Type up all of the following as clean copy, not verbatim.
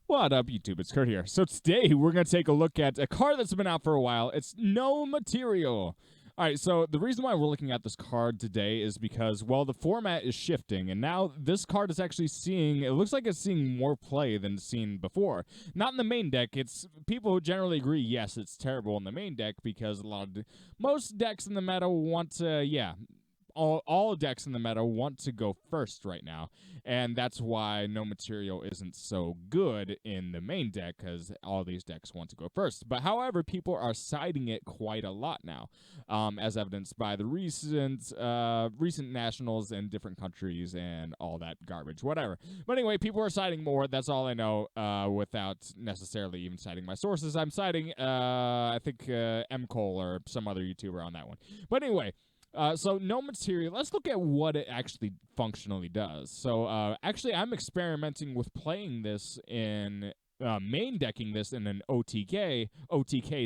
What up, YouTube? It's Kurt here. So today we're going to take a look at a card that's been out for a while. It's Gnomaterial. All right, so the reason why we're looking at this card today is because, well, the format is shifting, and now this card is actually seeing, it looks like it's seeing more play than seen before. Not in the main deck. It's people who generally agree, yes, it's terrible in the main deck because most decks in the meta want to, all decks in the meta want to go first right now, and that's why Gnomaterial isn't so good in the main deck, because all these decks want to go first. But however, people are siding it quite a lot now, as evidenced by the recent nationals in different countries and all that garbage, whatever. But anyway, people are siding more. That's all I know, without necessarily even citing my sources. I'm citing, I think, M. Cole or some other YouTuber on that one. But anyway, so Gnomaterial, let's look at what it actually functionally does. So actually, I'm experimenting with playing this in main decking this in an OTK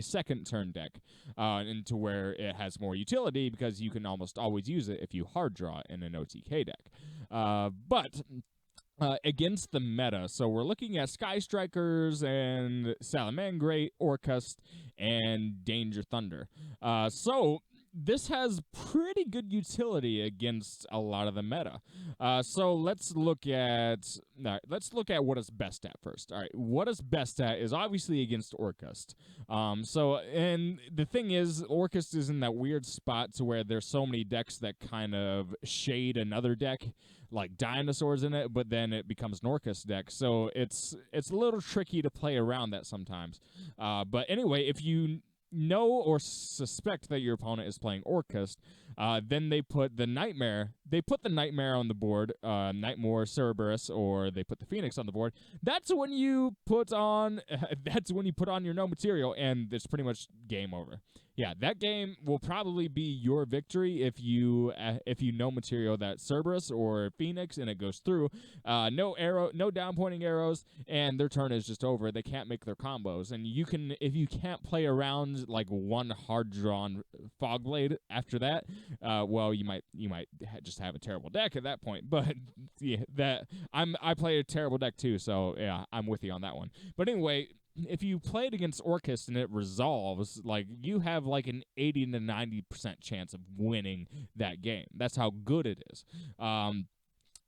second turn deck, into where it has more utility because you can almost always use it if you hard draw in an OTK deck. But against the meta, so we're looking at Sky Strikers and Salamangreat, Orcust, and Danger Thunder. So this has pretty good utility against a lot of the meta. So let's look at what it's best at first. All right, what it's best at is obviously against Orcust. And the thing is, Orcust is in that weird spot to where there's so many decks that kind of shade another deck, like dinosaurs in it, but then it becomes an Orcust deck. So it's a little tricky to play around that sometimes. But anyway, if you know or suspect that your opponent is playing Orcust, then they put the Nightmare. They put the Nightmare on the board, Nightmare, Cerberus, or they put the Phoenix on the board. That's when you put on. That's when you put on your Gnomaterial, and it's pretty much game over. Yeah, that game will probably be your victory if you Gnomaterial that Cerberus or Phoenix and it goes through. No down pointing arrows, and their turn is just over. They can't make their combos, and if you can't play around like one hard drawn Fogblade after that, well, you might just have a terrible deck at that point. But yeah, I play a terrible deck too, so yeah, I'm with you on that one. But anyway, if you play it against Orcust and it resolves, like, you have like an 80 to 90% chance of winning that game. That's how good it is. And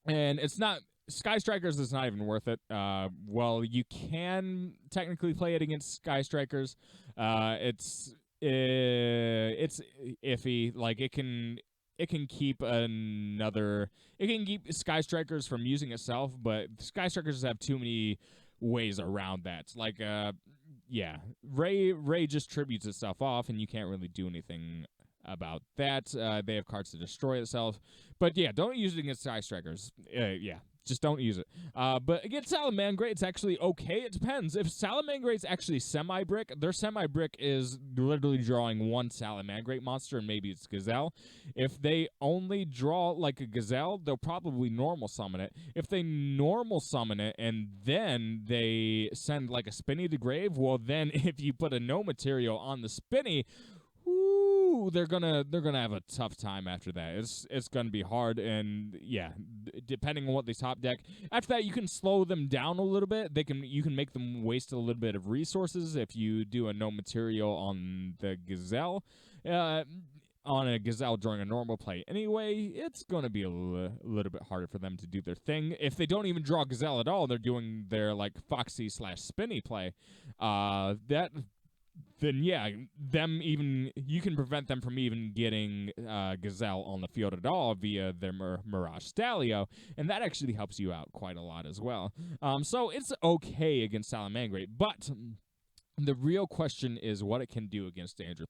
it's not. Sky Strikers is not even worth it. Well, you can technically play it against Sky Strikers. It's iffy. Like, it can keep Sky Strikers from using itself, but Sky Strikers have too many ways around that. Like, Ray just tributes itself off, and you can't really do anything about that. They have cards to destroy itself. But yeah, don't use it against Sky Strikers. Just don't use it. But against Salamangreat, it's actually okay. It depends. If Salamangreat's actually semi-brick, their semi-brick is literally drawing one Salamangreat monster, and maybe it's Gazelle. If they only draw like a Gazelle, they'll probably normal summon it. If they normal summon it and then they send like a Spinny to grave, well, then if you put a Gnomaterial on the Spinny, they're gonna have a tough time after that. It's gonna be hard, and yeah, depending on what they top deck. After that, you can slow them down a little bit. You can make them waste a little bit of resources if you do a Gnomaterial on the Gazelle. On a Gazelle during a normal play. Anyway, it's going to be a little bit harder for them to do their thing. If they don't even draw Gazelle at all, they're doing their like Foxy / Spinny play. Then yeah, you can prevent them from even getting Gazelle on the field at all via their Mirage Stalio, and that actually helps you out quite a lot as well. So it's okay against Salamangreat, but the real question is what it can do against Danger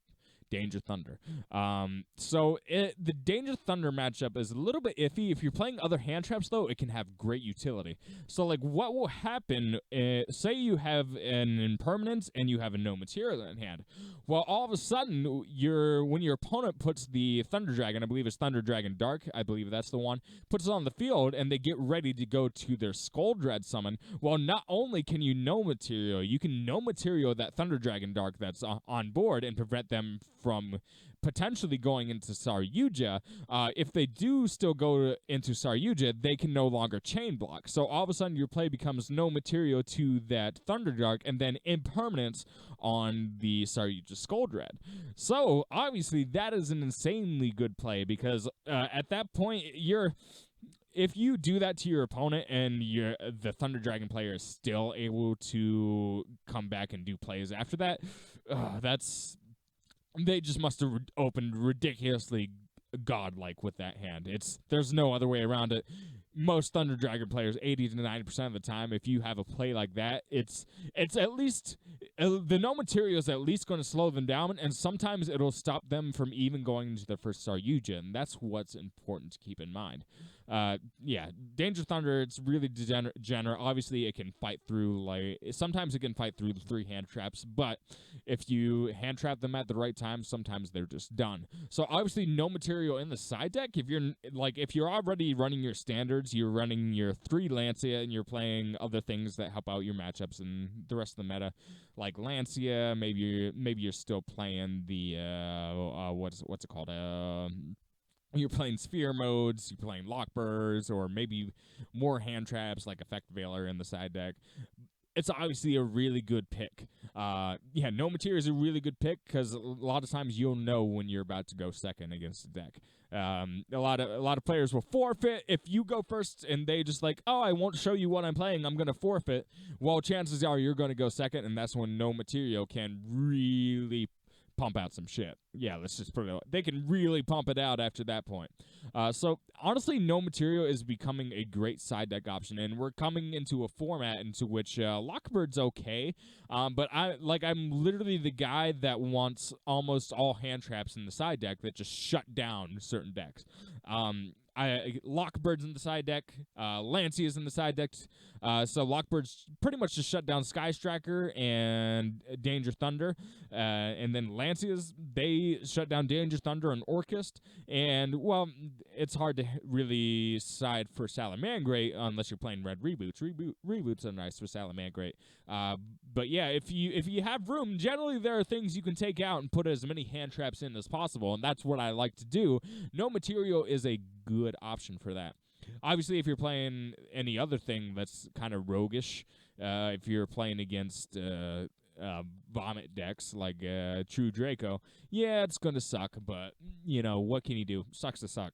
Thunder. The Danger Thunder matchup is a little bit iffy. If you're playing other hand traps, though, it can have great utility. So, like, what will happen, say you have an Impermanence and you have a Gnomaterial in hand. Well, all of a sudden, when your opponent puts the Thunder Dragon, I believe it's Thunder Dragon Dark, I believe that's the one, puts it on the field, and they get ready to go to their Skull Dread summon, well, not only can you Gnomaterial, you can Gnomaterial that Thunder Dragon Dark that's on board and prevent them from potentially going into Saryuja, if they do still go into Saryuja, they can no longer chain block. So all of a sudden, your play becomes no material to that Thunderdark, and then impermanence on the Saryuja Skuldred. So obviously, that is an insanely good play because at that point, if you do that to your opponent and the Thunder Dragon player is still able to come back and do plays after that, they just must have opened ridiculously godlike with that hand. There's no other way around it. Most Thunder Dragon players, 80 to 90% of the time, if you have a play like that, it's at least the no material is at least going to slow them down, and sometimes it'll stop them from even going into their first Saryuja, and that's what's important to keep in mind. Danger Thunder, it's really degenerate. Obviously, it can fight through, sometimes it can fight through the 3 hand traps, but if you hand trap them at the right time, sometimes they're just done. So obviously, no material in the side deck. If you're already running your standards, you're running your 3 Lancia, and you're playing other things that help out your matchups and the rest of the meta, like Lancia. Maybe you're still playing the what's it called? You're playing sphere modes, you're playing lockbirds, or maybe more hand traps like Effect Veiler in the side deck. It's obviously a really good pick. No material is a really good pick because a lot of times you'll know when you're about to go second against a deck. A lot of players will forfeit if you go first, and they just I won't show you what I'm playing, I'm gonna forfeit. Well, chances are you're gonna go second, and that's when no material can really pump out some shit. Yeah, let's just put it out. They can really pump it out after that point. So honestly, no material is becoming a great side deck option, and we're coming into a format into which Lockbird's okay, but I'm literally the guy that wants almost all hand traps in the side deck that just shut down certain decks. Lockbird's in the side deck, Lancia's in the side deck, so Lockbird's pretty much just shut down Sky Striker and Danger Thunder, and then Lancia's, they shut down Danger Thunder and Orchist, and, well, it's hard to really side for Salamangreat unless you're playing red reboots. Reboots are nice for Salamangreat, but yeah, if you have room, generally there are things you can take out and put as many hand traps in as possible, and that's what I like to do. No material is a good option for that. Obviously, if you're playing any other thing that's kind of roguish, if you're playing against vomit decks like True Draco, yeah, it's gonna suck, but what can you do? Sucks to suck.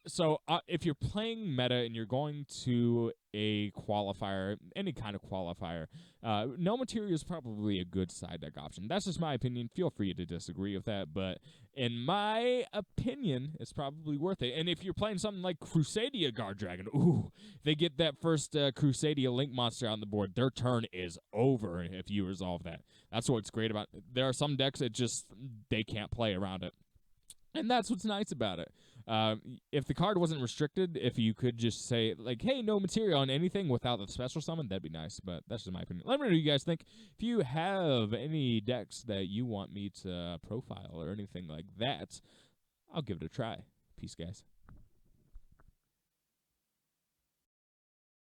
So if you're playing meta and you're going to a qualifier, any kind of qualifier, no material is probably a good side deck option. That's just my opinion. Feel free to disagree with that, but in my opinion, it's probably worth it. And if you're playing something like Crusadia Guard Dragon, they get that first Crusadia Link monster on the board, their turn is over if you resolve that. That's what's great about it. There are some decks that they can't play around it. And that's what's nice about it. If the card wasn't restricted, if you could just say, hey, no material on anything without the special summon, that'd be nice, but that's just my opinion. Let me know what you guys think. If you have any decks that you want me to profile or anything like that, I'll give it a try. Peace, guys.